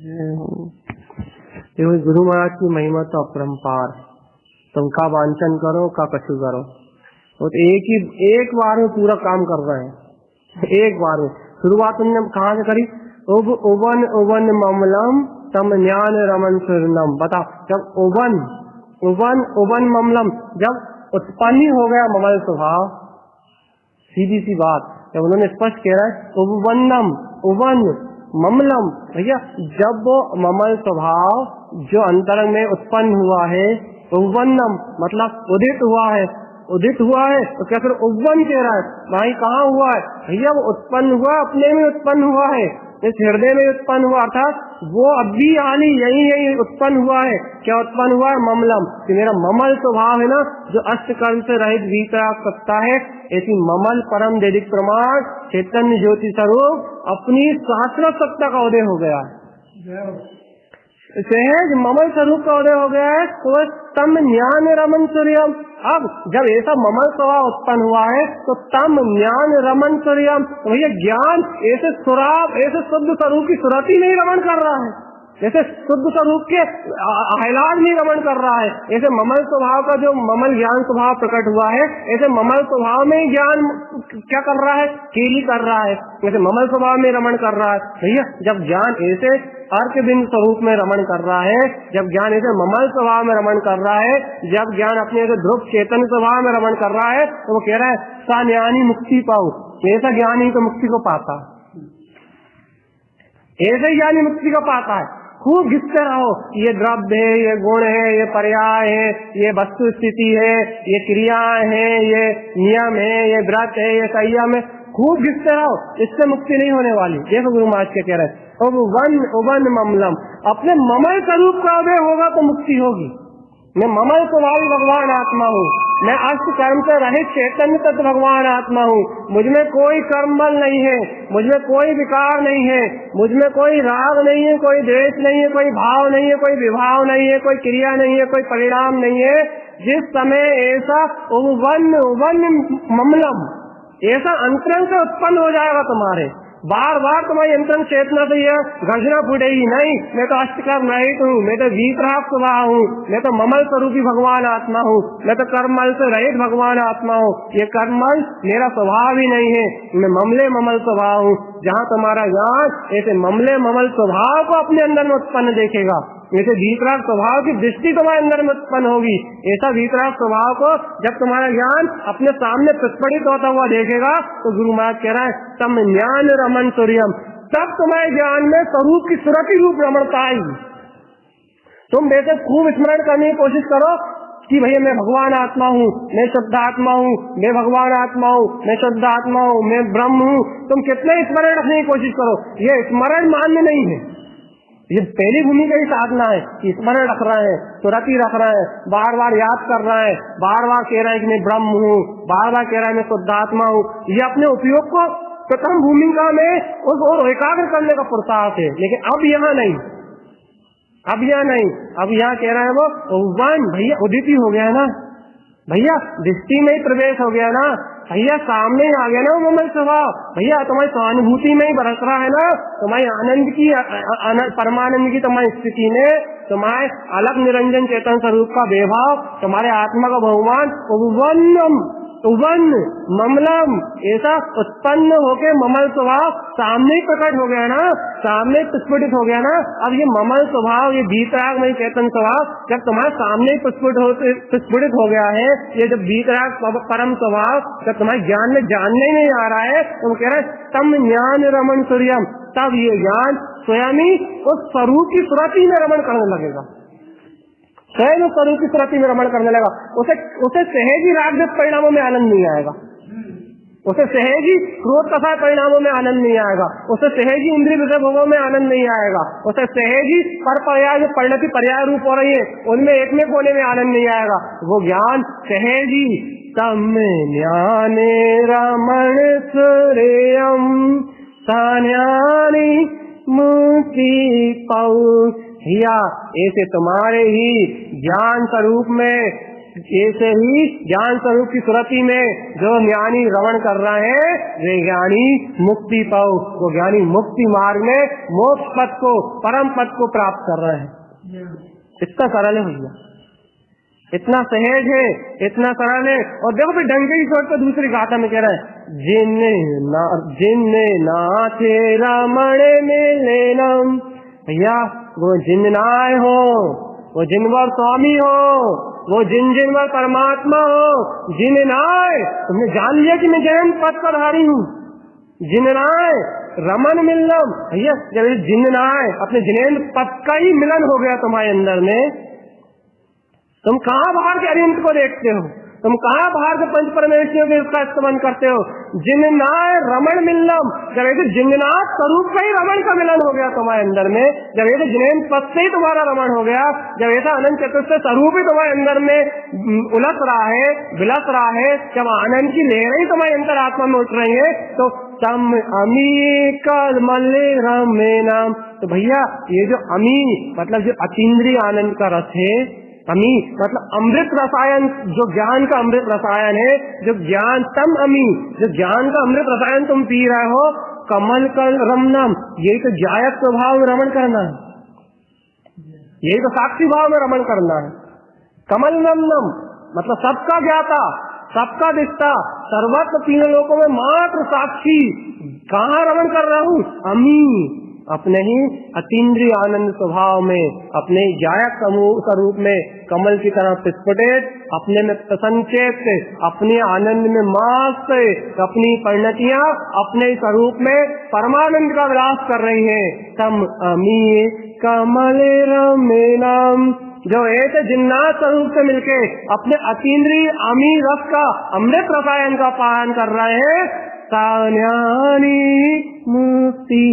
देखो गुरु महाराज की महिमा तो अपरंपार, तुम का वांछन करो का कछु करो, तो एक बार में पूरा काम कर रहे हैं, एक बार में। शुरुआत उन्होंने कहाँ से करी? उवन उवन ममलम तम ज्ञान रमन सुरनम। बताओ, जब उवन उवन उवन ममलम जब उत्पन्न हो गया ममल स्वभाव, सीधी सी बात, जब उन्होंने स्पष्ट कह रहा है उवन्नम उवन ममलम, भैया जब वो ममल स्वभाव जो अंतरंग में उत्पन्न हुआ है, उवन्नम मतलब उदित हुआ है, उदित हुआ है तो क्या फिर उवन कह रहा है? भाई कहाँ हुआ है भैया? वो उत्पन्न हुआ, अपने में उत्पन्न हुआ है, इस हृदय में उत्पन्न हुआ, अर्थात वो अभी हानि यही उत्पन्न हुआ है। क्या उत्पन्न हुआ है? ममलम, कि मेरा ममल स्वभाव है ना, जो अष्टकर्म से रहित वीतराग सत्ता है, ऐसी ममल परम दैदिक प्रमाण चैतन्य ज्योति स्वरूप अपनी शास्त्र सत्ता का उदय हो गया है, सहज ममल स्वरूप का उदय हो गया है। तो तम ज्ञान रमन सूर्यम, अब जब ऐसा ममल स्वभाव उत्पन्न हुआ है तो तम ज्ञान रमन सूर्यम, तो भैया ज्ञान ऐसे सुराब, ऐसे शुद्ध स्वरूप की सुरति नहीं रमन कर रहा है, जैसे शुद्ध स्वरूप के आह्लाद नहीं रमन कर रहा है, ऐसे ममल स्वभाव का जो ममल ज्ञान स्वभाव प्रकट हुआ है, ऐसे ममल स्वभाव में ज्ञान क्या कर रहा है? केली कर रहा है, जैसे ममल स्वभाव में रमन कर रहा है। भैया जब ज्ञान ऐसे अर्क बिंदु स्वरूप में रमन कर रहा है, जब ज्ञान ऐसे ममल स्वभाव में रमन कर रहा है, जब ज्ञान अपने ऐसे ध्रुव चेतन स्वभाव में रमन कर रहा है, तो वो कह रहा है सा ज्ञानी मुक्ति पाऊ, ऐसा ज्ञानी तो मुक्ति को पाता, ऐसे ज्ञानी मुक्ति को पाता है। खूब घिसते रहो, ये द्रव्य है, ये गुण है, ये पर्याय है, ये वस्तु स्थिति है, ये क्रियाएं हैं, ये नियम है, ये व्रत है, ये संयम है, खूब घिसते रहो, इससे मुक्ति नहीं होने वाली। देखो गुरु महाराज क्या कह रहे हैं, उवन ममलम, अपने ममल स्वरूप का उदय होगा तो मुक्ति होगी। मैं ममल स्वभावी भगवान आत्मा हूँ, मैं अष्ट कर्म से रहित चैतन्य तत्व भगवान आत्मा हूँ, मुझमें कोई कर्मबल नहीं है, मुझमें कोई विकार नहीं है, मुझमें कोई राग नहीं है, कोई द्वेष नहीं है, कोई भाव नहीं है, कोई विभाव नहीं है, कोई क्रिया नहीं है, कोई परिणाम नहीं है। जिस समय ऐसा उवन ममलम, ऐसा अंतरंग से उत्पन्न हो जाएगा तुम्हारे, बार बार तुम्हारी अंतरंग चेतना से यह घर्षणा फूटेगी, नहीं मैं तो अष्टकर्म रहित हूँ, मैं तो वीतराग स्वभाव हूँ, मैं तो ममल स्वरूपी भगवान आत्मा हूँ, मैं तो कर्मल से रहित भगवान आत्मा हूँ, ये कर्मल मेरा स्वभाव ही नहीं है, मैं ममले ममल स्वभाव हूँ। जहाँ तुम्हारा ज्ञान ऐसे ममले ममल स्वभाव को अपने अंदर में उत्पन्न देखेगा, ऐसे वीतराग स्वभाव की दृष्टि तुम्हारे अंदर में उत्पन्न होगी, ऐसा वीतराग स्वभाव को जब तुम्हारा ज्ञान अपने सामने प्रस्फुटित होता हुआ देखेगा, तो गुरु महाराज कह रहा है तम ज्ञान रमन सूर्यम, तब तुम्हारे ज्ञान में स्वरूप की सुरति रूप रमणता आएगी। तुम वैसे खूब स्मरण करने की कोशिश करो कि भैया मैं भगवान आत्मा हूँ, मैं शुद्ध आत्मा हूँ, मैं भगवान आत्मा हूँ, मैं शुद्ध आत्मा हूँ, मैं ब्रह्म हूँ, तुम कितने स्मरण रखने की कोशिश करो, ये स्मरण मान्य नहीं है, ये पहली भूमिका की साधना है कि स्मरण रख रहे हैं, सुरति रख रहे हैं, बार बार याद कर रहे हैं, बार बार कह रहे हैं कि मैं ब्रह्म हूँ, बार बार कह रहे हैं मैं शुद्ध आत्मा हूँ। ये अपने उपयोग को प्रथम भूमिका में और एकाग्र करने का पुरुषार्थ है, लेकिन अब यहाँ नहीं, अब यहाँ नहीं, अब यहाँ कह रहे हैं वो वन, भैया उदित ही हो गया ना, भैया दृष्टि में ही प्रवेश हो गया ना, भैया सामने ही आ गया ना वो ममल स्वभाव, भैया तुम्हारी सहानुभूति में ही बरस रहा है ना, तुम्हारी आनंद की परमानंद की तुम्हारी स्थिति में तुम्हारे अलग निरंजन चेतन स्वरूप का वैभव, तुम्हारे आत्मा का बहुमान उवन ममलम ऐसा उत्पन्न होके ममल स्वभाव सामने ही प्रकट हो गया ना, सामने प्रस्फुटित हो गया ना। अब ये ममल स्वभाव, ये वीतराग में चेतन स्वभाव जब तुम्हारे सामने ही प्रस्फुटित हो गया है, ये जब वीतराग परम स्वभाव जब तुम्हारे ज्ञान में जानने नहीं आ रहा है, तो कह रहे हैं तम ज्ञान रमन सूर्यम, तब ये ज्ञान स्वयं ही उस स्वरूप की सुरति में रमन करने लगेगा, स्वयं स्वरूप की सुरति में रमण करने लगा। उसे सहज ही रागद्वेष परिणामों में आनंद नहीं आएगा, उसे सहज ही क्रोध कथा परिणामों में आनंद नहीं आएगा, उसे सहज ही इंद्रिय विषय भोगों में आनंद नहीं आएगा, उसे सहज ही पर पर्याय जो परिणति पर्याय रूप हो रही है उनमें एक में होने में आनंद नहीं आएगा। वो ज्ञान सहज ही तम ज्ञाने रमण सूर्यम सान्यानि मुक्ति पाऊ, भैया ऐसे तुम्हारे ही ज्ञान स्वरूप में ऐसे ही ज्ञान स्वरूप की सुरति में जो ज्ञानी रमण कर रहे हैं वे ज्ञानी मुक्ति पाओ, वो ज्ञानी मुक्ति मार्ग में मोक्ष पद को, परम पद को प्राप्त कर रहे हैं। इतना सरल है भैया, इतना सहज है, इतना सरल है। और देखो फिर ढंग की सोच को दूसरी गाथा में कह रहा है, जिन्ने नाथे रमण मिले नम। भैया वो जिन्नाय हो, वो जिनवर स्वामी हो, वो जिनवर परमात्मा हो, जिन्नाय तुमने जान लिया कि मैं जैन पद का धारी हूँ। जिन्नाय रमन मिलनम, भैया जब जिन्नाय अपने जिनेन्द्र पद का ही मिलन हो गया तुम्हारे अंदर में, तुम कहाँ बाहर के अरिहंत को देखते हो, तुम कहाँ बाहर के पंच परमेश्वरों के उसका इस्तेमाल करते हो। जिन्नाय रमण मिलनम, जब एक जिन्नाथ स्वरूप का ही रमण का मिलन हो गया तुम्हारे अंदर में, जब एक जिनेन्द्र पद से ही तुम्हारा रमण हो गया, जब ऐसा अनंत चतुर्थ स्वरूप ही तुम्हारे अंदर में उलट रहा है, विलस रहा है, जब आनंद की लहरें ही तुम्हारे अंतर आत्मा में उठ रही है, तो तम अमी कल मल्ले रमे नाम। तो भैया ये जो अमी मतलब जो अतीन्द्रिय आनंद का रस है, अमी मतलब अमृत रसायन, जो ज्ञान का अमृत रसायन है, जो ज्ञान तम अमी, जो ज्ञान का अमृत रसायन तुम पी रहे हो, कमल कल रमनम, यही तो जायक स्वभाव में रमण करना है, यही तो साक्षी भाव में रमण करना है। कमल रमनम मतलब सबका ज्ञाता, सबका दिखता, सर्वत्र तीनों लोकों में मात्र साक्षी। कहाँ रमण कर रहा हूँ? अमी, अपने ही अतीन्द्रिय आनंद स्वभाव में, अपने जायक स्वरूप में कमल की तरह पिस्फुटित, अपने में प्रसन्नचेत, अपने आनंद में मस्त, अपनी परिणतियां अपने स्वरूप में परमानंद का विलास कर रही है। तम अमी कमल रमे नाम, जो एक जिन्नाथ स्वरूप से मिलके अपने अतीन्द्रिय अमी रस का अमृत रसायन का पान कर रहे हैं, ज्ञानी मुक्ति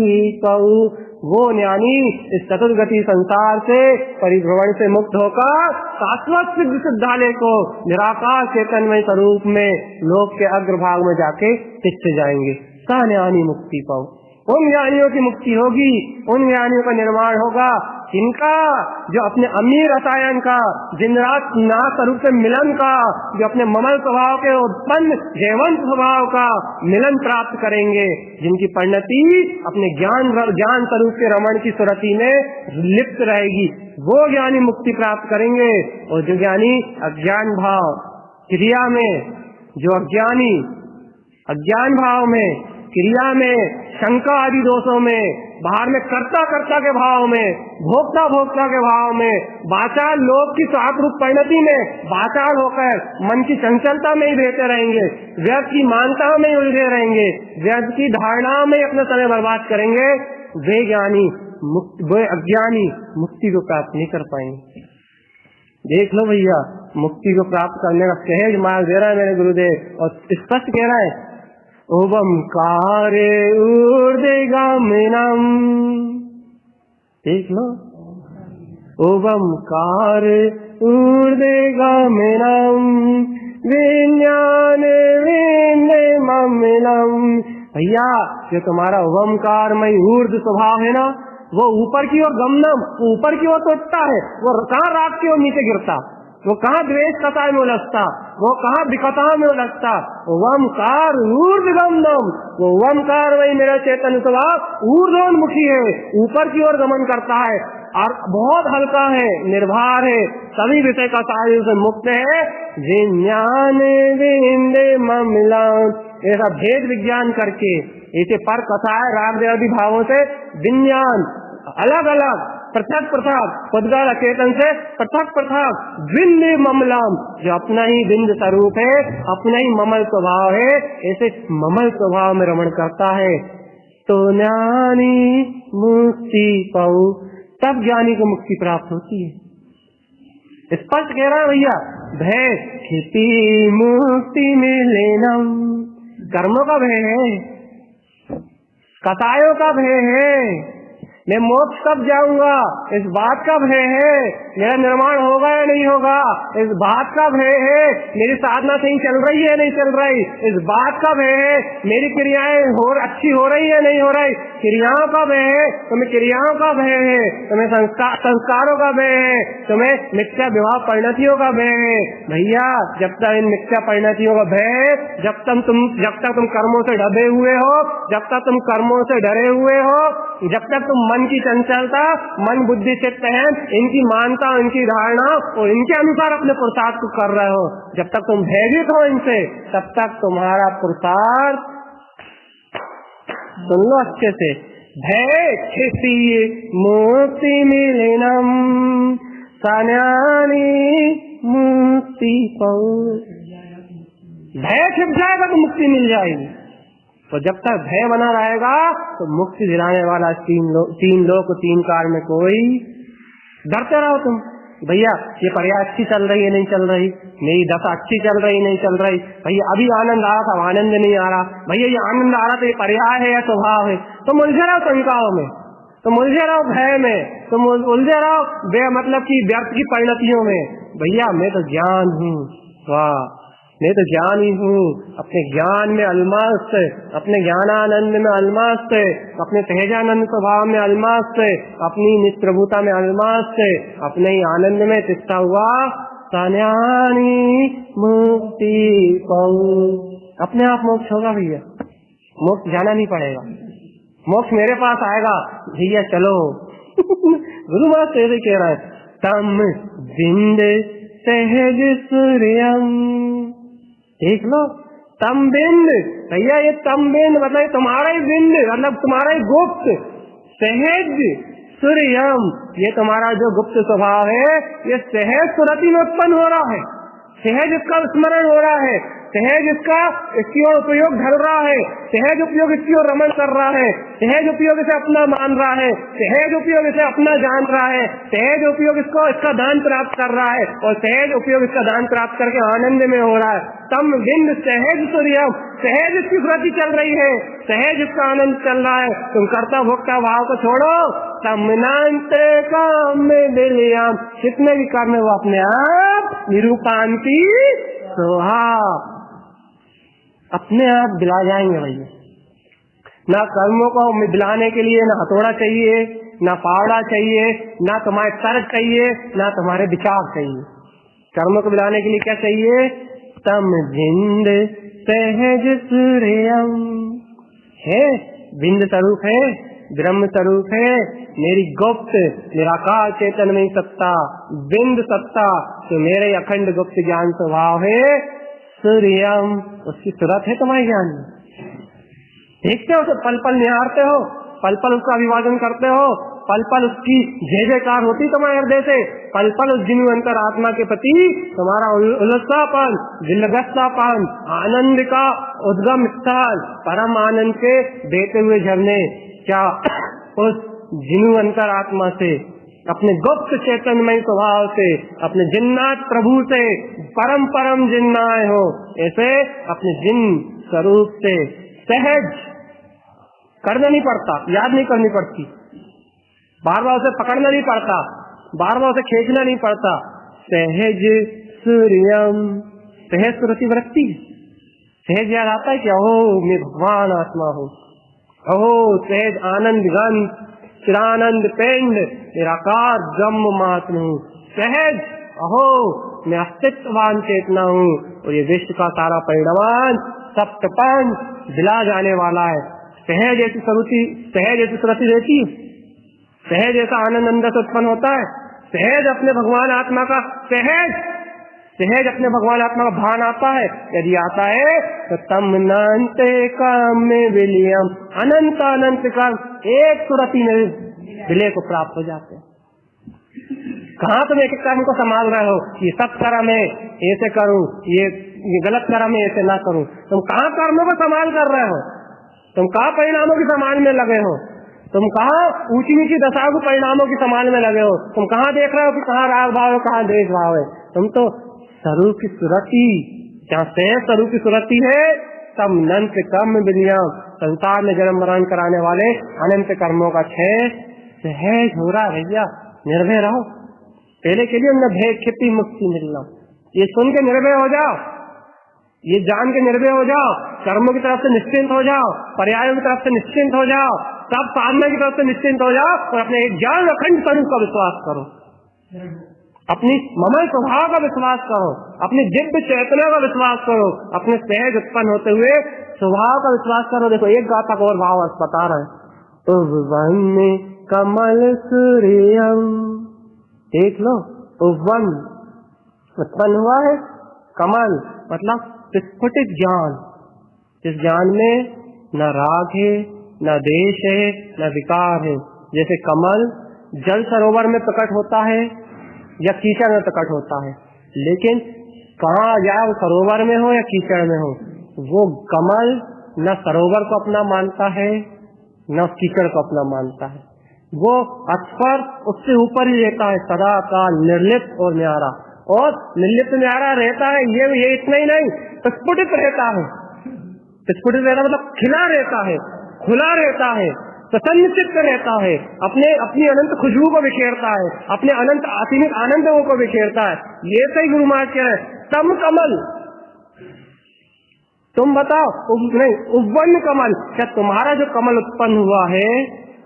पाऊ, वो ज्ञानी इस चतुर्गति संसार से परिभ्रमण से मुक्त होकर शाश्वत सिद्ध सिद्धालय को निराकार चेतनमय स्वरूप में लोक के अग्रभाग में जाके स्थित जाएंगे। ज्ञानी मुक्ति पाऊ, उन ज्ञानियों की मुक्ति होगी, उन ज्ञानियों का निर्माण होगा जिनका जो अपने अमीर रसायन का, दिन रात नाथ स्वरूप से मिलन का, जो अपने ममल स्वभाव के उत्पन्न जयवंत स्वभाव का मिलन प्राप्त करेंगे, जिनकी परिणति अपने ज्ञान स्वरूप के रमण की सुरति में लिप्त रहेगी, वो ज्ञानी मुक्ति प्राप्त करेंगे। और जो ज्ञानी अज्ञान भाव क्रिया में, जो अज्ञान भाव में, क्रिया में, शंका आदि दोषों में, बाहर में कर्ता के भाव में, भोक्ता के भाव में, वाचाल लोक की स्वार्थ रूप परिणति में वाचाल होकर मन की चंचलता में ही रहते रहेंगे, व्यर्थ की मानता में उलझे रहेंगे, व्यर्थ की धारणा में अपना समय बर्बाद करेंगे, वे ज्ञानी वे अज्ञानी मुक्ति को प्राप्त नहीं कर पाएंगे। देख लो भैया, मुक्ति को प्राप्त करने का सहज मार्ग दे रहा है मेरे गुरुदेव, और स्पष्ट कह रहा है, ओंकारे ऊर्ध्वगामिनम्, देख लो, ओंकारे ऊर्ध्वगामिनम् विज्ञाने विज्ञानममिनम्। भैया जो तुम्हारा ओंकारमय ऊर्ध्व स्वभाव है ना, वो ऊपर की ओर गमनम, ऊपर की ओर तो उठता है, वो कहाँ रात की ओर नीचे गिरता, वो कहाँ द्वेष कथा में उलझता, वो कहाँ विकथा में उलझता। ओंकार ऊर्ध्वगमनम, वो ओंकार वही मेरा चेतन स्वभाव ऊर्ध्वोन्मुखी है, ऊपर की ओर गमन करता है और बहुत हल्का है, निर्भर है, सभी विषय का सारे से मुक्त है। जिज्ञाने विंदे ममिलान, ऐसा भेद विज्ञान करके, ऐसे पर कथा है राग देवादि भावों से विज्ञान अलग अलग पृथक पदगार चेतन से पृथक बिंद ममलाम, जो अपना ही बिंद स्वरूप है, अपना ही ममल स्वभाव है, ऐसे ममल स्वभाव में रमण करता है। तो ज्ञानी मुक्ति पाऊ, तब ज्ञानी को मुक्ति प्राप्त होती है। स्पष्ट कह रहा है भैया, भय खेती मुक्ति मिले नम, कर्मों का भय है, कथायों का भय है, मैं मोक्ष कब जाऊंगा, इस बात का भय है। मेरा निर्माण होगा या नहीं होगा, इस बात का भय है। मेरी साधना सही चल रही है नहीं चल रही, इस बात का भय है। मेरी क्रियाएं अच्छी हो रही है नहीं हो रही, क्रियाओं का भय है। तुम्हें क्रियाओं का भय है, तुम्हें संस्कारों का भय है, तुम्हें मिथ्या विवाह परिणतियों का भय है। भैया जब तक इन मिथ्या परिणतियों का भय है, जब तक तुम कर्मों से ढबे हुए हो, जब तक तुम कर्मों से डरे हुए हो, जब तक तुम मन की चंचलता, मन बुद्धि चित्त है, इनकी मानता, इनकी धारणा और इनके अनुसार अपने पुरुषार्थ को कर रहे हो, जब तक तुम भयभीत हो इनसे, तब तक तुम्हारा पुरुषार्थ, सुन लो अच्छे से, भय खिसी मुक्ति मिलनम सान्यानी मुक्ति पाओ। भय छिप जाएगा तो मुक्ति मिल जाएगी। तो जब तक भय बना रहेगा तो मुक्ति दिलाने वाला तीन लोक तीन काल में कोई, डरते रहो तुम। भैया ये पर्याय अच्छी चल रही है नहीं चल रही, मेरी दशा अच्छी चल रही नहीं चल रही, भैया अभी आनंद आ रहा था आनंद नहीं आ रहा, भैया ये आनंद आ रहा तो ये पर्याय है या स्वभाव है, तो मुझे रहो शंकाओं में, तो मुझे रहो भय में, तो उलझे रहो मतलब की व्यर्थ की परिणतियों में। भैया मैं तो ज्ञान हूँ, वाह मैं तो ज्ञान ही हूँ, अपने ज्ञान में अलमस्त, अपने ज्ञानानंद में अलमस्त, अपने तेजानंद स्वभाव में अलमस्त, अपनी नित्यप्रभुता में अलमस्त, अपने ही आनंद में तिष्ठा हुआ सान्यानी मुक्ति पाऊं। अपने आप मोक्ष होगा भैया, मोक्ष जाना नहीं पड़ेगा, मोक्ष मेरे पास आएगा। भैया चलो गुरु महाराज तेरे कह रहे हैं, तम बिंद सहज सूर्यम, देख लो तम बिंद। भैया ये तम बिंद मतलब तुम्हारा ही बिंद, मतलब तुम्हारा ही गुप्त सहज सूर्यम, ये तुम्हारा जो गुप्त स्वभाव है ये सहज सुरति में उत्पन्न हो रहा है, सहज इसका स्मरण हो रहा है, सहज इसकी ओर उपयोग ढल रहा है, सहज उपयोग इसकी ओर रमण कर रहा है, सहज उपयोग इसे अपना मान रहा है, सहज उपयोग इसे अपना जान रहा है, सहज उपयोग इसका दान प्राप्त कर रहा है और सहज उपयोग इसका दान प्राप्त करके आनंद में हो रहा है। तम बिंद सहज सूर्यम, सहज इसकी स्मृति चल रही है, सहज इसका आनंद चल रहा है। तुम कर्ता भोक्ता भाव को छोड़ो, तमनांत काम में दिलियाम, जितने भी कर्म है वो अपने आप निरूपांति सोहा, अपने आप दिला जाएंगे भैया। ना कर्मों को दिलाने के लिए ना हथौड़ा चाहिए, ना पावड़ा चाहिए, ना तुम्हारे तर्क चाहिए, ना तुम्हारे विचार चाहिए। कर्मों को दिलाने के लिए क्या चाहिए? तम बिंद सहज सूर्यम है, बिंद स्वरूप है, ब्रह्म स्वरूप है, मेरी गुप्त निराकार चेतन में सत्ता, बिंद सत्ता तो मेरे अखंड गुप्त ज्ञान स्वभाव है। सूर्यम उसकी सूरत है तुम्हारे ज्ञान में, देखते हो तो पल पल निहारते हो, पल पल उसका अभिवादन करते हो, पल पल उसकी जय जयकार होती तुम्हारे हृदय से, पल पल उस जिन्हों अंतर आत्मा के प्रति तुम्हारा उल्लासापन, दिलगस्तापन, आनंद का उद्गम स्थल, परम आनंद के देते हुए झरने, क्या उस जिन्हों अंतर आत्मा से, अपने गुप्त चेतनमय स्वभाव से, अपने जिन्नाथ प्रभु से, परम परम जिन्नाए हो, ऐसे अपने जिन स्वरूप से सहज करना नहीं पड़ता, याद नहीं करनी पड़ती, बार बार उसे पकड़ना नहीं पड़ता, बार बार उसे खींचना नहीं पड़ता। सहज सूर्यम, सहज सुरति वृत्ति, सहज याद आता है कि ओहो मैं भगवान आत्मा हूँ, ओहो सहज आनंद गंध चिरानंद पिंड निराकार ब्रह्म महात्मा हूँ, सहज अहो मैं अस्तित्ववान चेतना हूँ और ये विश्व का सारा परिणाम सप्तपंच दिला जाने वाला है। सहज ऐसी सुरति, सहज ऐसी सुरति रहती है, सहज ऐसा आनंद अंदर से उत्पन्न होता है, सहज अपने भगवान आत्मा का सहज अपने भगवान आत्मा का भान आता है। यदि आता है तो तम नान्ते काम में विलियम, अनंत अनंत काम एक सुरति में विलय को प्राप्त हो जाते हैं। कहाँ तुम एक कर्म को संभाल रहे हो, ये सब कर्म है ऐसे करूं, ये गलत कर्म है ऐसे ना करूं, तुम कहाँ कर्मों को संभाल कर रहे हो, तुम कहाँ परिणामों की संभाल में लगे हो, तुम कहाँ ऊंची नीची दशाओं के परिणामों की संभाल में लगे हो, तुम कहाँ देख रहे हो कि कहाँ राग भाव है कहाँ द्वेष भाव है, तुम तो स्वरूप की सुरति, जहाँ सहज स्वरूप की सुरति है तब अनंत कर्म विनियम, संसार में जन्म मरण कराने वाले अनंत कर्मों का क्षय सहज हो रहा है भैया, निर्भय रहो। पहले के लिए न भय खेती मुक्ति मिलना, ये सुन के निर्भय हो जाओ, ये जान के निर्भय हो जाओ, कर्मों की तरफ से निश्चिंत हो जाओ, पर्यायों की तरफ से निश्चिंत हो जाओ, सब साधना की तरफ से निश्चिंत हो जाओ और अपने एक ज्ञान अखंड स्वरूप का विश्वास करो, अपनी ममल स्वभाव का विश्वास करो, अपनी दिव्य चेतना का विश्वास करो, अपने सहज उत्पन्न होते हुए स्वभाव का विश्वास करो। देखो एक गाथा को और भाव बता रहे हैं, उवन कमल सूर्यम, देख लो उवन उत्पन्न हुआ है, कमल मतलब स्फुटित ज्ञान, जिस ज्ञान में न राग है, न द्वेष है, न विकार है। जैसे कमल जल सरोवर में प्रकट होता है या कीचड़ में प्रकट होता है, लेकिन कहाँ जाए वो सरोवर में हो या कीचड़ में हो, वो कमल न सरोवर को अपना मानता है न कीचड़ को अपना मानता है, वो अक्षर उससे ऊपर ही रहता है, सदा का निर्लिप्त और न्यारा। और निर्लिप्त न्यारा रहता है ये इतना ही नहीं, प्रस्फुटित रहता है। प्रस्फुटित रहता मतलब खिला रहता है, खुला रहता है, प्रसन्न चित्त रहता है, अपनी अनंत खुशबू को बिखेरता है, अपने अनंत असीमित आनंदों को बिखेरता है। ये सही गुरु महाराज कह रहे हैं, तम कमल। तुम बताओ नहीं, उवन कमल, क्या तुम्हारा जो कमल उत्पन्न हुआ है,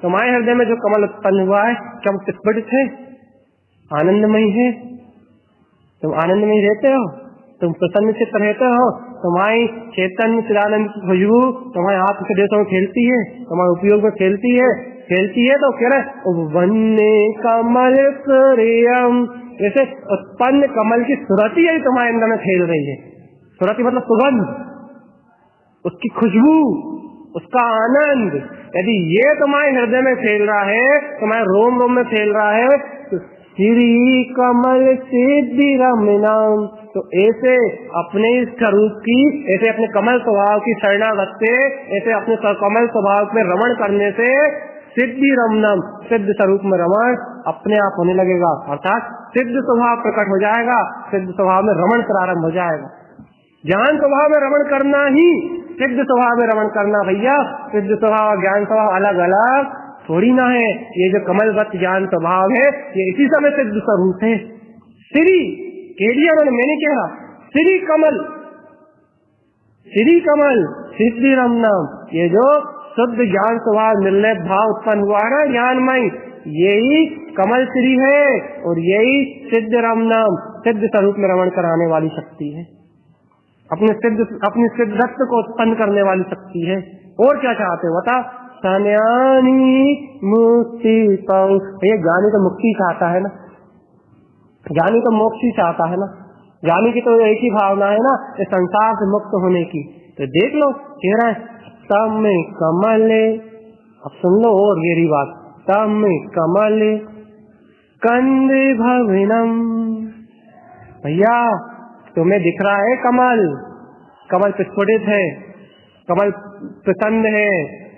तुम्हारे हृदय में जो कमल उत्पन्न हुआ है, क्या वो प्रस्फुटित है, आनंदमयी है? तुम आनंदमयी रहते हो, तुम प्रसन्न चित्त रहते हो, तुम्हारी चैतन्य चिदानंद की खुशबू तुम्हारे हाथ के देशों में खेलती है, तुम्हारे उपयोग में खेलती है तो कह रहे वन्य कमल सूर्यम, जैसे उत्पन्न कमल की सुरति है तुम्हारे अंदर में खेल रही है। सुरति मतलब सुगंध, उसकी खुशबू, उसका आनंद। यदि ये तुम्हारे हृदय में फैल रहा है, तुम्हारे रोम रोम में फैल रहा है, तो श्री कमल सिद्धि रमनाम, तो ऐसे अपने इस स्वरूप की, ऐसे अपने कमल स्वभाव की शरणागत से, ऐसे अपने कमल स्वभाव में रमण करने से सिद्धि रमनम, सिद्ध स्वरूप में रमण अपने आप होने लगेगा, अर्थात सिद्ध स्वभाव प्रकट हो जाएगा, सिद्ध स्वभाव में रमण प्रारंभ हो जाएगा। ज्ञान स्वभाव में रमण करना ही सिद्ध स्वभाव में रमण करना भैया। सिद्ध स्वभाव और ज्ञान स्वभाव अलग अलग थोड़ी ना है। ये जो कमलवत ज्ञान स्वभाव है, ये इसी समय सिद्ध स्वरूप है। श्री केडिया मैंने कहा श्री कमल, श्री कमल सिद्धि रमनाम, ये जो शुद्ध ज्ञान स्वभाव निर्लेप भाव उत्पन्न हुआ है ना ज्ञानमय, यही कमल श्री है और यही सिद्ध रमनाम, सिद्ध स्वरूप में रमण कराने वाली शक्ति है, अपनी सिद्धत्व को उत्पन्न करने वाली शक्ति है। और क्या चाहते हो बता? सन्यानी मुक्ति पाऊं, ये ज्ञानी तो मुक्ति चाहता है ना, ज्ञानी तो मोक्ष ही चाहता है ना, ज्ञानी की तो एक ही भावना है ना, इस संसार से मुक्त होने की। तो देख लो कह रहा है तम कमले, अब सुन लो और गहरी बात, तम कमले कंद भवनम, भैया तुम्हें दिख रहा है कमल, कमल प्रस्फुटित है, कमल प्रसन्न है,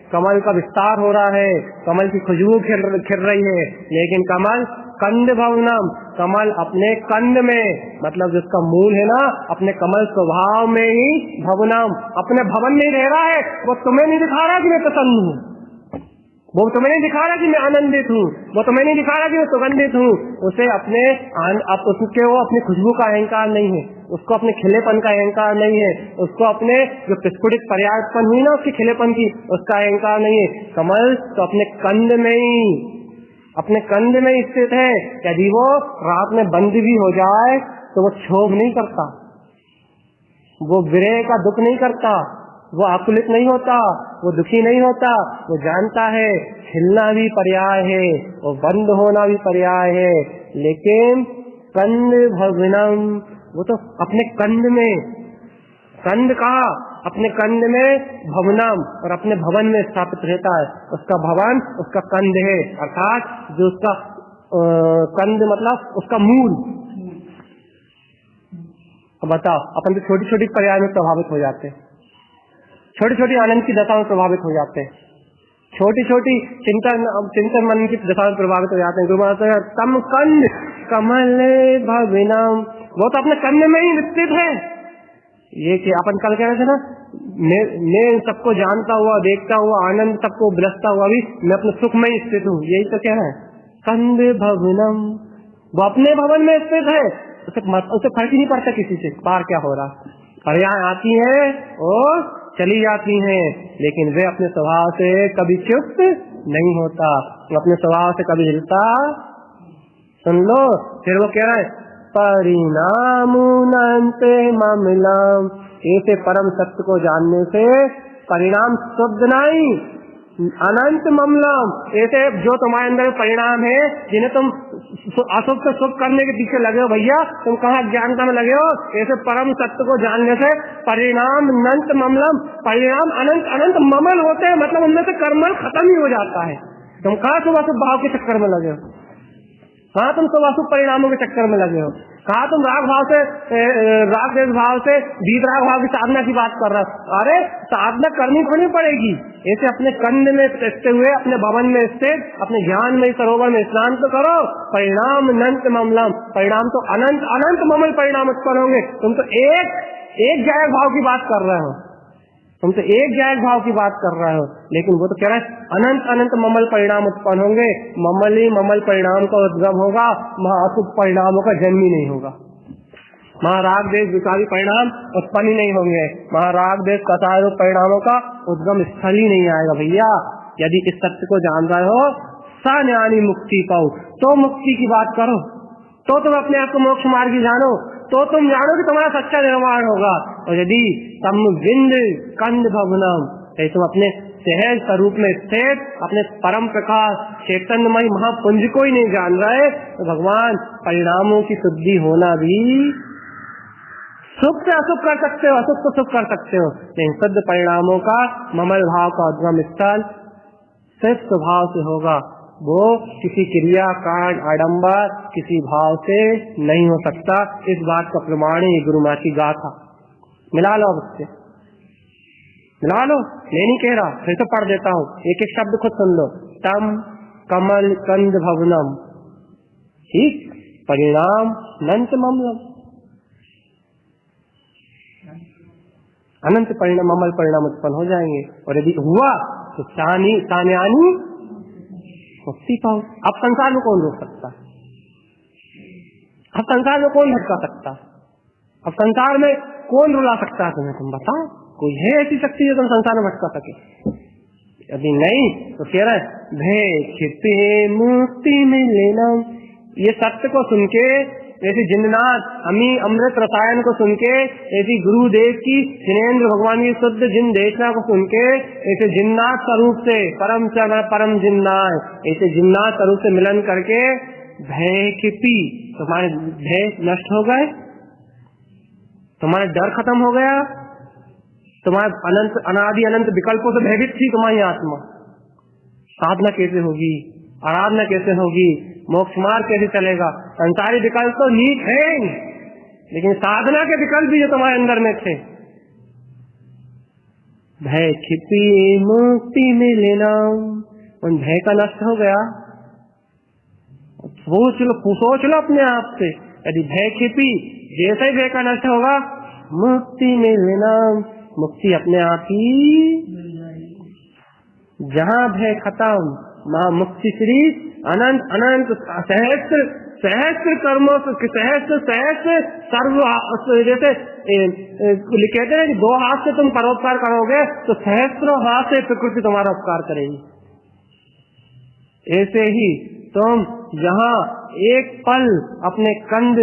कमल का विस्तार हो रहा है, कमल की खुशबू खिल रही है, लेकिन कमल कंद भवनम, कमल अपने कंद में, मतलब जिसका मूल है ना, अपने कमल स्वभाव में ही भवनम, अपने भवन में रह रहा है। वो तुम्हें नहीं दिखा रहा कि मैं प्रसन्न हूँ, वो तुम्हें नहीं दिखा रहा कि मैं आनंदित हूँ, वो तुम्हें नहीं दिखा रहा कि मैं सुगंधित हूँ। उसे उसके वो अपनी खुशबू का अहंकार नहीं है, उसको अपने खिलेपन का अहंकार नहीं है, उसको अपने जो प्रस्फुटित पर्यायपन हुई ना उसके खिलेपन की, उसका अहंकार नहीं है। कमल तो अपने कंद में ही, अपने कंद में स्थित है। यदि वो रात में बंद भी हो जाए तो वो क्षोभ नहीं करता, वो विरह का दुख नहीं करता, वो आकुलित नहीं होता, वो दुखी नहीं होता। वो जानता है खिलना भी पर्याय है और बंद होना भी पर्याय है, लेकिन कंद भवनम, वो तो अपने कंद में, कंद कहा अपने कंद में भवनम, और अपने भवन में स्थापित रहता है। उसका भवन उसका कंद है, अर्थात जो उसका कंद मतलब उसका मूल। अब बताओ, अपन तो छोटी छोटी पर्याय में प्रभावित हो जाते हैं, छोटी छोटी आनंद की दशा में प्रभावित हो जाते हैं, छोटी छोटी चिंतन मन की दशा में प्रभावित हो जाते हैं। गुरु महाराज तम कंद कमल भवनम, वो तो अपने कंद में ही स्थित है। ये कि अपन कल कह रहे थे ना, मैं इन सबको जानता हुआ, देखता हुआ, आनंद सबको बरसता हुआ भी मैं अपने सुख में स्थित हूँ। यही तो क्या है कंद भवनम। वो अपने भवन में स्थित है, उसे फर्क ही नहीं पड़ता किसी से बाहर क्या हो रहा। पर्याय आती है और चली जाती हैं, लेकिन वे अपने स्वभाव से कभी चुप नहीं होता, अपने स्वभाव से कभी हिलता। सुन लो, फिर वो कह रहा है परिणामुनन्ते ममलम। ऐसे परम सत्य को जानने से परिणाम शुद्ध नहीं, अनंत ममलम। ऐसे जो तुम्हारे अंदर परिणाम है, जिन्हें तुम अशुभ से शुभ करने के पीछे लगे हो भैया, तुम कहाँ ज्ञानता में लगे हो। ऐसे परम सत्य को जानने से परिणाम अनंत ममलम, परिणाम अनंत अनंत ममल होते हैं, मतलब उनमें से कर्मल खत्म ही हो जाता है। तुम कहाँ शुभ अशुभ भाव के चक्कर में लगे हो, कहाँ तुम शुभ अशुभ परिणामों के चक्कर में लगे हो, कहाँ तुम राग भाव से राग देश भाव से वीतराग भाव की साधना की बात कर रहा हो। अरे साधना करनी थोड़ी पड़ेगी, ऐसे अपने कंध में स्थित हुए, अपने भवन में स्थित, अपने ज्ञान में सरोवर में स्नान तो करो। परिणाम अनंत ममलम, परिणाम तो अनंत अनंत ममल परिणाम उत्पन्न होंगे। तुम तो एक जायक भाव की बात कर रहे हो, तुम तो एक जायक भाव की बात कर रहे हो, लेकिन वो तो कह रहा है अनंत अनंत ममल परिणाम उत्पन्न होंगे। ममल ही ममल परिणाम का उद्गम होगा, महाअशुभ परिणामों का जन्म ही नहीं होगा। महाराग देश विकारी परिणाम उत्पन्न ही नहीं होंगे, महाराग देश कसाय परिणामों का उद्गम स्थल ही नहीं आएगा भैया। यदि इस सत्य को जान रहे हो, सन्यानी मुक्ति पाओ, तो मुक्ति की बात करो, तो तुम अपने आप को मोक्ष मार्गी जानो, तो तुम जानो कि तुम्हारा सच्चा निर्माण होगा। और यदि तम विंद कंद भवनम, तुम अपने सहज स्वरूप में स्थित अपने परम प्रकाश चैतन्यमय महापुंज को ही नहीं जान रहे, तो भगवान परिणामों की शुद्धि होना भी सुख से अशुभ कर सकते हो, अशुभ को सुख कर सकते हो, लेकिन शुद्ध परिणामों का ममल भाव का उद्गम स्थल सिर्फ स्वभाव से होगा। वो किसी क्रिया कांड आडंबर किसी भाव से नहीं हो सकता। इस बात का प्रमाण है गुरु माँ की गाथा। मिला लो, अब उससे मिला लो, मैं नहीं कह रहा, फिर से पढ़ देता हूँ, एक एक शब्द खुद सुन लो। तम कमल कंद भवनम, ठीक, परिणाम अनंत ममलम, अनंत परिणाम ममल परिणाम उत्पन्न हो जाएंगे। और यदि हुआ तो सान्यानी मुक्ति पाओ। अब संसार में कौन रोक सकता है, अब संसार में कौन भटका सकता है, अब संसार में कौन रुला सकता है तुम्हें, तुम बताओ, कोई है ऐसी शक्ति जो तुम संसार में भटका सके? यदि नहीं तो कह रहा है भय क्षिप्ते मुक्ति में लेना। ये सत्य को सुन के, ऐसी जिन्नाथ अमी अमृत रसायन को सुन के, ऐसी गुरुदेव की जिनेन्द्र भगवान की शुद्ध जिन देशना को सुन के, ऐसे जिन्नाथ स्वरूप से परम चरण परम जिन्नाथ, ऐसे जिन्नाथ स्वरूप से मिलन करके भय क्षिपी, तुम्हारे भय नष्ट हो गए, तुम्हारा डर खत्म हो गया, तुम्हारे अनंत अनादि अनंत विकल्पों से भयभीत थी तुम्हारी आत्मा। साधना कैसे होगी, आराधना कैसे होगी, मोक्ष मार्ग कैसे चलेगा? संसारी विकल्प तो नीक है, लेकिन साधना के विकल्प भी जो तुम्हारे अंदर में थे, भय छिपी मुक्ति में लेना, उन भय का नष्ट हो गया। सोच लो अपने आप से, यदि भय छिपी, जैसे ही भय का नष्ट होगा मुक्ति में लेना, मुक्ति अपने आप ही। जहाँ भय खत्म वहाँ मुक्ति श्री अनंत अनंत सहस्त्र सहस्त्र कर्मों से सहस्त्र सहस्त्र सर्व, जैसे कहते हैं कि 2 हाथ से तुम परोपकार करोगे तो सहस्त्रों हाथ से प्रकृति तुम्हारा उपकार करेगी। ऐसे ही तुम जहाँ एक पल अपने कंद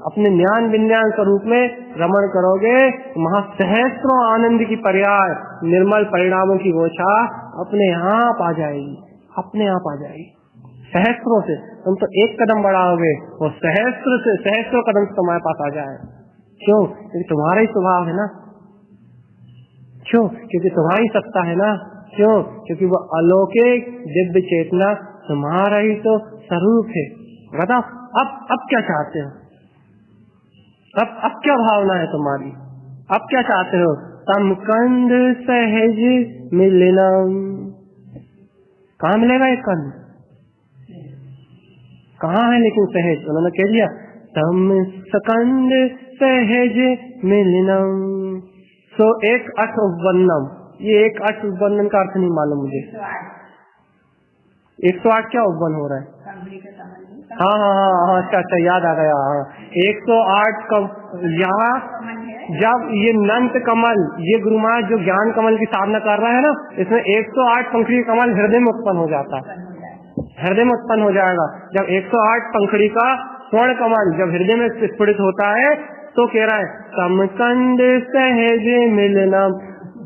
अपने ज्ञान विज्ञान स्वरूप में रमण करोगे, वहाँ सहस्त्रों आनंद की पर्याय निर्मल परिणामों की गोछा अपने आप आ जाएगी, अपने आप आ जाएगी। सहस्त्रों से तुम तो एक कदम बढ़ाओगे, वो सहस्त्र से सहस्त्रों कदम से तुम्हारे पास आ जाए। क्यों? क्योंकि तुम्हारा ही स्वभाव है ना। क्यों? क्योंकि तुम्हारी सत्ता है ना। क्यों? क्योंकि वो अलौकिक दिव्य चेतना तुम्हारा ही तो स्वरूप है। बताओ अब क्या चाहते हो? अब क्या भावना है तुम्हारी? अब क्या चाहते हो? तम कंद सहज मिलना। कहाँ मिलेगा एक कंद? कहाँ है लेकिन सहज? उन्होंने कह दिया तम सकंद सहज मिलना। सो एक अठ उपबंधनम, ये एक अठ उपबंधन का अर्थ नहीं मालूम मुझे। 108 क्या उपबंध हो रहा है? हाँ हाँ हाँ हाँ, अच्छा याद आ गया। हाँ 108 यहाँ जब ये नंत कमल, ये गुरु महाराज जो ज्ञान कमल की साधना कर रहा है ना, इसमें 108 पंखड़ी कमल हृदय में उत्पन्न हो जाता है, हृदय में उत्पन्न हो जाएगा। जब 108 पंखड़ी का स्वर्ण कमल जब हृदय में स्फुरित होता है तो कह रहा है समकंद सहज मिलनम,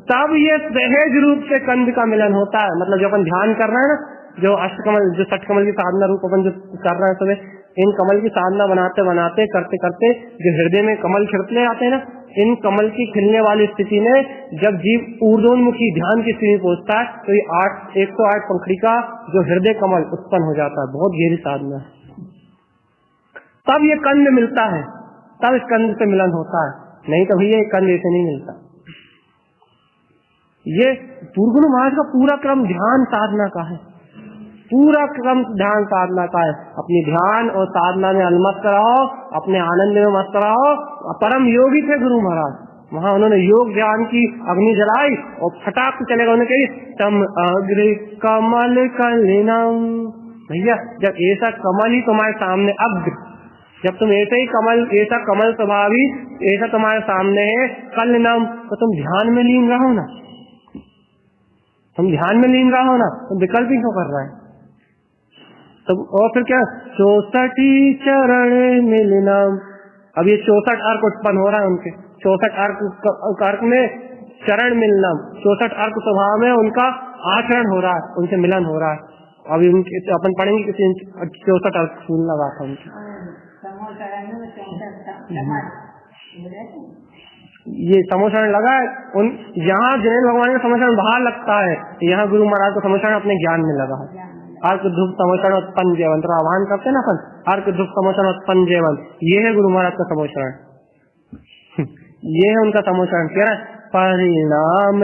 तब ये सहज रूप से कंद का मिलन होता है। मतलब जो अपन ध्यान कर रहे हैं ना, जो अष्टकमल, जो सठ कमल की साधना रूप अपन जो कर रहे हैं सुबह, इन कमल की साधना बनाते बनाते करते करते जो हृदय में कमल खिलते आते हैं ना, इन कमल की खिलने वाली स्थिति में जब जीव ऊर्ध्वोन्मुखी ध्यान की स्थिति पहुंचता है तो ये 108 पंखड़ी का जो हृदय कमल उत्पन्न हो जाता है। बहुत गहरी साधना है, तब ये कंद मिलता है, तब इस कंद से मिलन होता है, नहीं तो भैया कंद ऐसे नहीं मिलता। ये पूर्व महाराज का पूरा क्रम ध्यान साधना का है, पूरा क्रम ध्यान साधना का है। अपनी ध्यान और साधना में अलमस्त रहो, अपने आनंद में मस्त रहो। परम योगी थे गुरु महाराज, वहाँ उन्होंने योग ध्यान की अग्नि जलाई और फटाक से चलेगा। उन्होंने कही तम अग्र कमल कलिनम, भैया जब ऐसा कमल ही तुम्हारे सामने, अग्र जब तुम ऐसे ही कमल, ऐसा कमल स्वभावी ऐसा तुम्हारे सामने है, कलिनम, तो तुम ध्यान में लीन रहो ना, तुम ध्यान में लीन रहो ना, तुम विकल्प ही क्यों कर रहा है? तो और फिर क्या 64 चरण मिलनम, अब ये 64 अर्क उत्पन्न हो रहा है उनके, 64 अर्क में चरण मिलनम, 64 अर्क स्वभाव में उनका आचरण हो रहा है, उनसे मिलन हो रहा है। अभी उनके अपन पढ़ेंगे किसी 64 अर्क फूल लगा था उनके। ये समोचरण लगा है उन, यहाँ जिनेन्द्र भगवान का समोचरण बाहर लगता है, यहाँ गुरु महाराज का समोचरण अपने ज्ञान में लगा है। अर्क धूप समोचरण उत्पन्न जेवन, तो आह्वान करते हैं ना अपन, अर्क धूप समोचरण उत्पन्न जेवन, ये है गुरु महाराज का समोचरण, ये है उनका समोचरण। कह रहा है परिणाम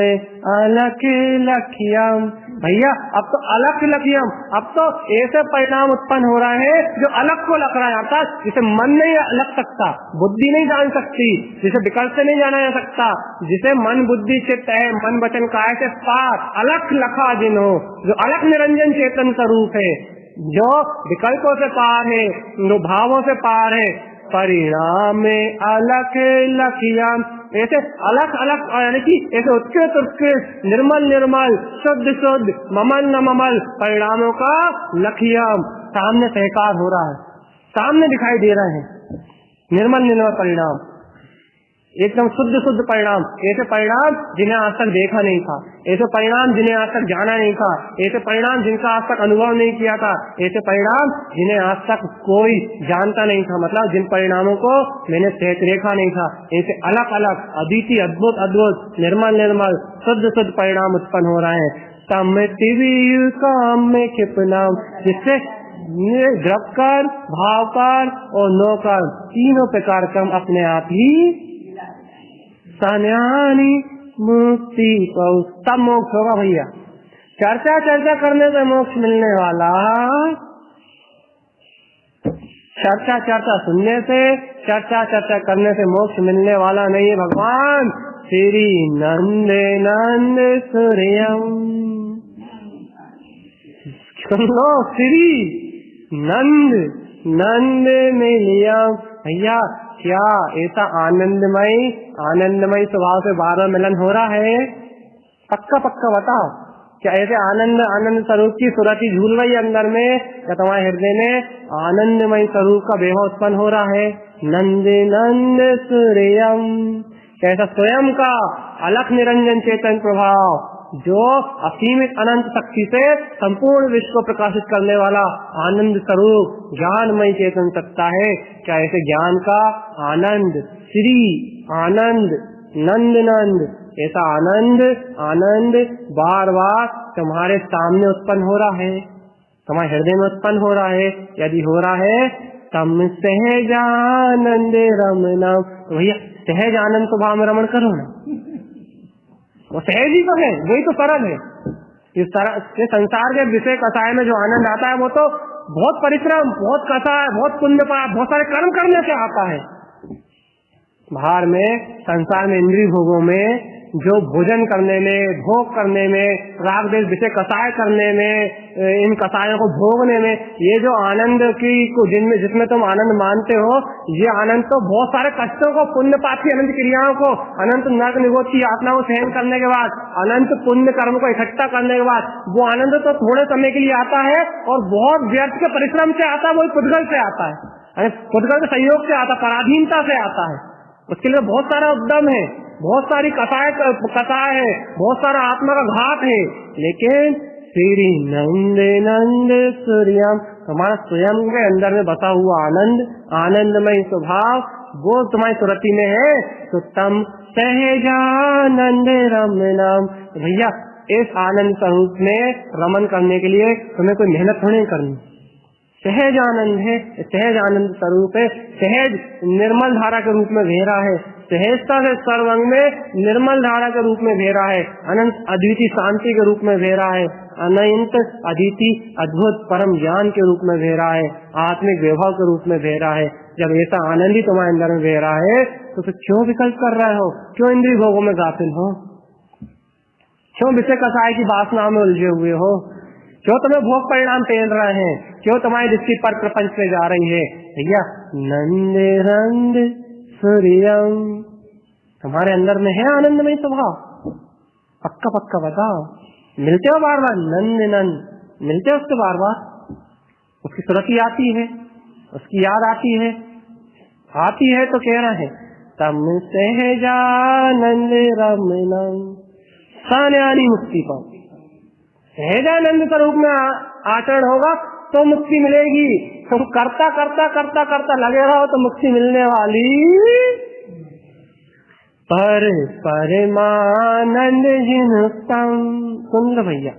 अलख लखियम, भैया अब तो अलख लखियम, अब तो ऐसे परिणाम उत्पन्न हो रहा है जो अलग को लग रहा है, अर्थात जिसे मन नहीं लग सकता, बुद्धि नहीं जान सकती, जिसे विकल्प से नहीं जाना जा सकता, जिसे मन बुद्धि चित्त है, मन वचन काया से पार अलख लखा जिन्हो, जो अलख निरंजन चेतन स्वरूप है, जो विकल्पों से पार है, जो भावों से पार है। परिणाम अलख लखियम, ऐसे अलग अलग यानी कि ऐसे उत्कृष्ट उत्कृष्ट, निर्मल निर्मल, शुद्ध शुद्ध, ममल न ममल परिणामों का लखियम सामने सहकार हो रहा है, सामने दिखाई दे रहे हैं। निर्मल निर्मल परिणाम, एकदम शुद्ध शुद्ध परिणाम, ऐसे परिणाम जिन्हें आज तक देखा नहीं था, ऐसे परिणाम जिन्हें आज तक जाना नहीं था, ऐसे परिणाम जिनका आज तक अनुभव नहीं किया था, ऐसे परिणाम जिन्हें आज तक कोई जानता नहीं था, मतलब जिन परिणामों को मैंने देखा नहीं था, ऐसे अलग अलग अद्वितीय अद्भुत अद्भुत निर्मल निर्मल शुद्ध शुद्ध परिणाम उत्पन्न हो रहे हैं। तम काम में क्षिपनाम, जिससे द्रवकार, भावकार और नौकार तीनों प्रकार कर्म अपने आप ही सन्यानी मुक्ति पाओ, तब मोक्ष होगा भैया। चर्चा चर्चा करने से मोक्ष मिलने वाला, चर्चा चर्चा सुनने से, चर्चा चर्चा करने से मोक्ष मिलने वाला नहीं है भगवान। श्री नंद नंद सूर्यम, सुनो श्री नंद नंद मिलियम, भैया क्या ऐसा आनंदमय स्वभाव से बार बार मिलन हो रहा है? पक्का पक्का बताओ, क्या ऐसे आनंद स्वरूप की सुरति झूल रही है अंदर में, या तुम्हारे हृदय में आनंदमय स्वरूप का वैभव उत्पन्न हो रहा है? नंद नंद सूर्यम, कैसा स्वयं का अलख निरंजन चेतन प्रभाव जो असीमित अनंत शक्ति से संपूर्ण विश्व को प्रकाशित करने वाला आनंद स्वरूप ज्ञानमय चेतन सत्ता है। क्या ऐसे ज्ञान का आनंद, श्री आनंद नंद नंद, ऐसा आनंद आनंद बार बार तुम्हारे सामने उत्पन्न हो रहा है, तुम्हारे हृदय में उत्पन्न हो रहा है? यदि हो रहा है तम सहजानंद रमणम, भैया सहज आनंद स्वभाव में रमण करो ना, वो सहज ही तो है, वही तो सरल है। इस संसार के विषय कसाय में जो आनंद आता है वो तो बहुत परिश्रम, बहुत कसाय, बहुत पुण्य पाप, बहुत सारे कर्म करने से आता है। बाहर में संसार में इंद्रिय भोगों में जो भोजन करने में, भोग करने में, राग देश विषय कसाय करने में, इन कसायों को भोगने में, ये जो आनंद की जिसमें तुम आनंद मानते हो, ये आनंद तो बहुत सारे कष्टों को, पुण्य पाप की अनंत क्रियाओं को, अनंत नरक निगोद की यातनाओं को सहन करने के बाद, अनंत पुण्य कर्म को इकट्ठा करने के बाद, वो आनंद तो थोड़े समय के लिए आता है और बहुत व्यर्थ के परिश्रम से आता है, वही पुद्गल से आता है, पुद्गल के सहयोग से आता, पराधीनता से आता है। उसके लिए बहुत सारा उद्यम है, बहुत सारी कथाएं है, बहुत सारा आत्मा का घात है, लेकिन श्री नंद नंद सूर्यम, तुम्हारा स्वयं के अंदर में बसा हुआ आनंद, आनंदमय स्वभाव, वो तुम्हारी सुरति में है, तो तम सहजानंद रमनम। भैया इस आनंद स्वरूप में रमन करने के लिए तुम्हें कोई मेहनत थोड़ी करनी, सहज आनंद है, सहज आनंद स्वरूप है, सहज निर्मल धारा के रूप में भेरा है, सहजता से सर्वंग में निर्मल धारा के रूप में भेरा है, अनंत अद्वितीय शांति के रूप में भेरा है, अनंत अद्वितीय अद्भुत परम ज्ञान के रूप में भेरा है, आत्मिक वैभव के रूप में भेरा है। जब ऐसा आनंद ही तुम्हारे अंदर में भेरा है तो क्यों विकल्प कर रहे हो, क्यों इंद्रिय भोगों में गाफिल हो, क्यों विषय कसाय की वासना में उलझे हुए हो, क्यों तुम्हें भोग परिणाम पेल रहे हैं, क्यों तुम्हारी दृष्टि पर प्रपंच में जा रही है। भैया नंद नंद सूर्यम, तुम्हारे अंदर में है आनंदमय स्वभाव, पक्का पक्का बताओ, मिलते हो बार बार, नंद नंद मिलते हो उसके बार बार, उसकी सुरती आती है, उसकी याद आती है तो कह रहे हैं तम सहजानंद रमनम, सान्यानी मुक्ति पाओ। सहजानंद स्वरूप में आचरण होगा तो मुक्ति मिलेगी, तुम करता करता करता करता लगे रहो तो मुक्ति मिलने वाली। पर परमानंद जिनुक्तम, सुन लो भैया,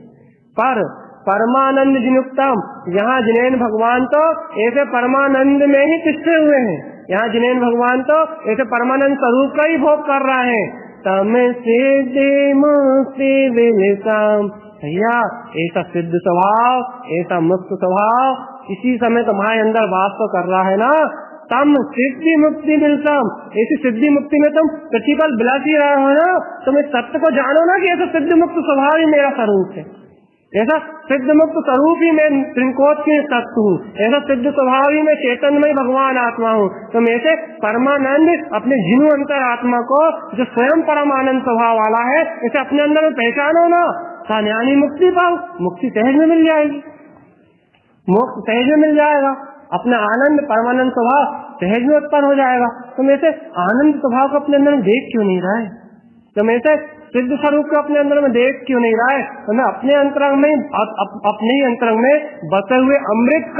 पर परमानंद जिनुक्तम, यहाँ जिनेन भगवान तो ऐसे परमानंद में ही तिष्ठे हुए हैं, यहाँ जिनेन भगवान तो ऐसे परमानंद स्वरूप का ही भोग कर रहा है। तम सिद्धि मुक्ति विलसम, भैया ऐसा सिद्ध स्वभाव, ऐसा मुक्त स्वभाव इसी समय तुम्हारे अंदर वास तो कर रहा है ना। तम सिद्धि मुक्ति मिलतम, ऐसी सिद्धि मुक्ति में तुम प्रतिपल बिलासी रहे हो ना, तुम इस सत्य को जानो ना कि ऐसा सिद्ध मुक्त स्वभाव ही मेरा स्वरूप है, ऐसा सिद्ध मुक्त स्वरूप ही मैं त्रिकोट की तत्व हूँ, ऐसा सिद्ध स्वभाव ही मैं चैतन्यमय भगवान आत्मा हूँ। तुम ऐसे परमानंद अपने जिनु अंतर आत्मा को जो स्वयं परमानंद स्वभाव वाला है, इसे अपने अंदर में पहचानो ना, सान्यानी मुक्ति पाओ, मुक्ति सहज में मिल जाएगी, मोक्ष सहज में मिल जाएगा, अपना आनंद परमानंद स्वभाव सहज में उत्पन्न हो जाएगा। तुम ऐसे आनंद स्वभाव को अपने अंदर में देख क्यों नहीं रहे, तुम ऐसे सिद्ध स्वरूप को अपने अंदर में देख क्यों नहीं रहा है, तुम्हें अपने अंतरंग में, अपने ही अंतरंग में बसे हुए अमृत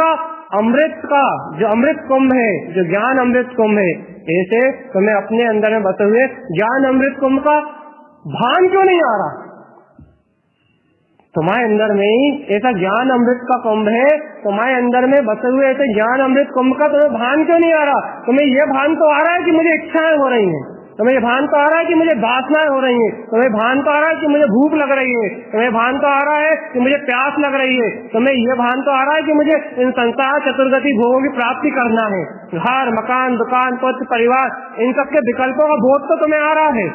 का जो अमृत कुंभ है, जो ज्ञान अमृत कुंभ है, ऐसे तुम्हें अपने अंदर में बसे हुए ज्ञान अमृत कुंभ का भान क्यों नहीं आ रहा। तुम्हारे अंदर में ही ऐसा ज्ञान अमृत का कुंभ है, तुम्हारे अंदर में बसे हुए ऐसे ज्ञान अमृत कुंभ का तुम्हें भान क्यों नहीं आ रहा। तुम्हें यह भान तो आ रहा है कि मुझे इच्छाएं हो रही हैं, तुम्हें भान तो आ रहा है कि मुझे वासनाएं हो रही है, तुम्हें भान तो आ रहा है कि मुझे भूख लग रही है, तुम्हें भान तो आ रहा है कि मुझे प्यास लग रही है, तुम्हें यह भान तो आ रहा है कि मुझे इन संसार चतुर्गति भोगों की प्राप्ति करना है, घर मकान दुकान पुत्र परिवार इन सबके विकल्पों का बोध तो तुम्हें आ रहा है।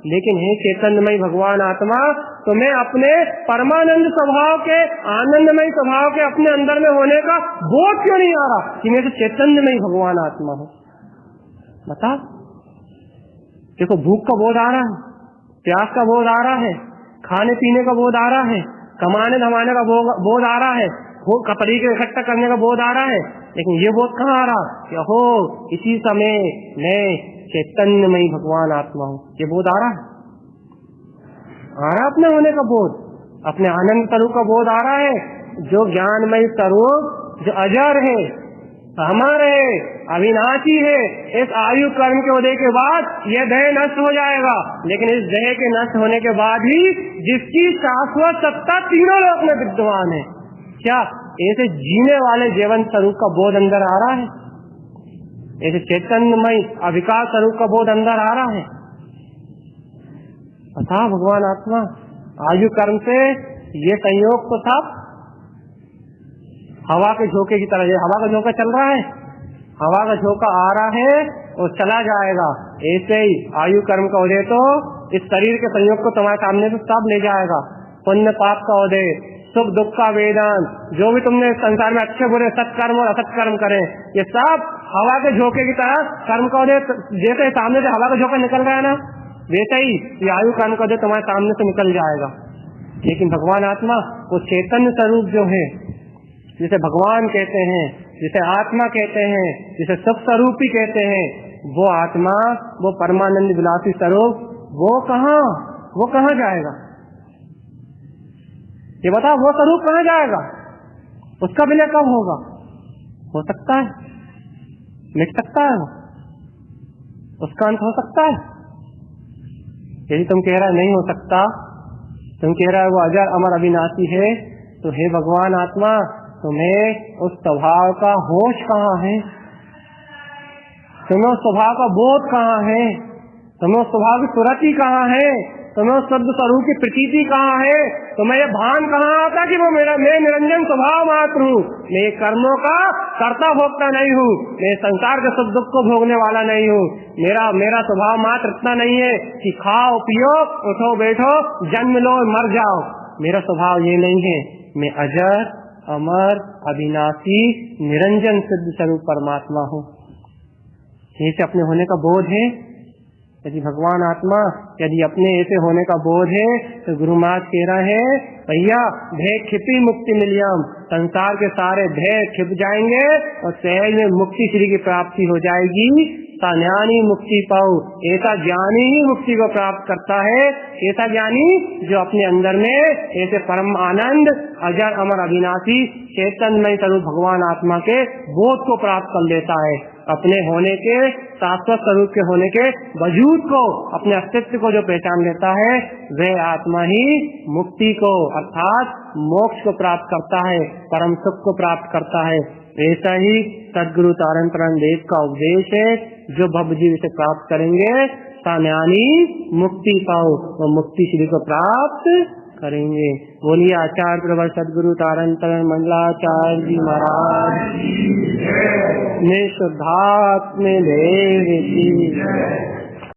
लेकिन हे चैतन्यमय भगवान आत्मा, तुम्हें अपने परमानंद स्वभाव के, आनंदमय स्वभाव के अपने अंदर में होने का बोध क्यों नहीं आ रहा कि मैं तो चैतन्यमय भगवान आत्मा हूँ। बता, देखो भूख का बोध आ रहा है, प्यास का बोध आ रहा है, खाने पीने का बोध आ रहा है, कमाने धमाने का बोध आ रहा है, कपड़े के इकट्ठा करने का बोध आ रहा है, लेकिन ये बोध कहाँ आ रहा कि हो इसी समय मैं चैतन्यमयी भगवान आत्मा हूँ, ये बोध आ रहा अपने होने का बोध, अपने आनंद स्वरूप का बोध आ रहा है, जो ज्ञानमय स्वरूप जो अजर है, अमर है, अविनाशी है। इस आयु कर्म के उदय के बाद यह देह नष्ट हो जाएगा, लेकिन इस देह के नष्ट होने के बाद ही जिसकी शाश्वत सत्ता तीनों लोक में विद्यमान है, क्या ऐसे जीने वाले जीवन स्वरूप का बोध अंदर आ रहा है, ऐसे चैतन्यमय अविकार स्वरूप का बोध अंदर आ रहा है। बता भगवान आत्मा, आयु कर्म से ये संयोग तो था हवा के झोंके की तरह, हवा का झोंका चल रहा है, हवा का झोंका आ रहा है वो चला जाएगा। ऐसे ही आयु कर्म का उदय तो इस शरीर के संयोग को तुम्हारे सामने से सब ले जाएगा। पुण्य पाप का उदय, सुख दुख का वेदांत, जो भी तुमने संसार में अच्छे बुरे सत्कर्म और असत्कर्म करे, ये सब हवा के झोंके की तरह कर्म का उदय, जैसे सामने से हवा का झोंका निकल रहा है ना, वैसे ही ये आयु कर्म का उदय तुम्हारे सामने से निकल जाएगा। लेकिन भगवान आत्मा वो चैतन्य स्वरूप जो है, जिसे भगवान कहते हैं, जिसे आत्मा कहते हैं, जिसे सुख स्वरूप ही कहते हैं, वो आत्मा, वो परमानंद विलासी स्वरूप, वो कहाँ जाएगा? ये बताओ, वो स्वरूप कहाँ जाएगा? उसका विलय कब होगा? हो सकता है मिट सकता है, उसका अंत हो सकता है। यदि तुम कह रहा नहीं हो सकता, तुम कह रहा है वो अजर अमर अविनाशी है, तो हे भगवान आत्मा, तुम्हें उस स्वभाव का होश कहाँ है? तुम्हें उस स्वभाव का बोध कहाँ है? तुम्हें उस स्वभाव की सुरति कहाँ है? तुम्हें उस शब्द स्वरूप की प्रतीति कहाँ है? तुम्हें यह भान कहाँ आता कि वो मैं निरंजन स्वभाव मात्र हूँ, मैं कर्मों का कर्ता भोगता नहीं हूँ, मैं संसार के सुख दुख को भोगने वाला नहीं हूँ, मेरा स्वभाव मात्र इतना नहीं है कि खाओ पियो उठो बैठो जन्म लो मर जाओ। मेरा स्वभाव ये नहीं है, मैं अजर अमर अविनाशी निरंजन सिद्ध स्वरूप परमात्मा हूँ। ऐसे अपने होने का बोध है। यदि भगवान आत्मा, यदि अपने ऐसे होने का बोध है, तो गुरु महाराज कह रहे हैं, भैया भय खिपी मुक्ति मिलियम, संसार के सारे भय खिप जाएंगे और सहज में मुक्ति श्री की प्राप्ति हो जाएगी। ज्ञानी मुक्ति पाओ, ऐसा ज्ञानी ही मुक्ति को प्राप्त करता है। ऐसा ज्ञानी जो अपने अंदर में ऐसे परम आनंद अजर अमर अविनाशी चैतन्यमय स्वरूप भगवान आत्मा के बोध को प्राप्त कर लेता है, अपने होने के शाश्वत स्वरूप के होने के वजूद को, अपने अस्तित्व को जो पहचान लेता है, वह आत्मा ही मुक्ति को अर्थात मोक्ष को प्राप्त करता है, परम सुख को प्राप्त करता है। ऐसा ही सदगुरु तारण देव का उपदेश है, जो भवजीव से प्राप्त करेंगे सान्यानी मुक्ति पाओ, वो मुक्ति श्री को प्राप्त करेंगे। बोलिए आचार्य प्रवर सदगुरु तारण मंडलाचार्य जी महाराज ने शुद्धात्म देव की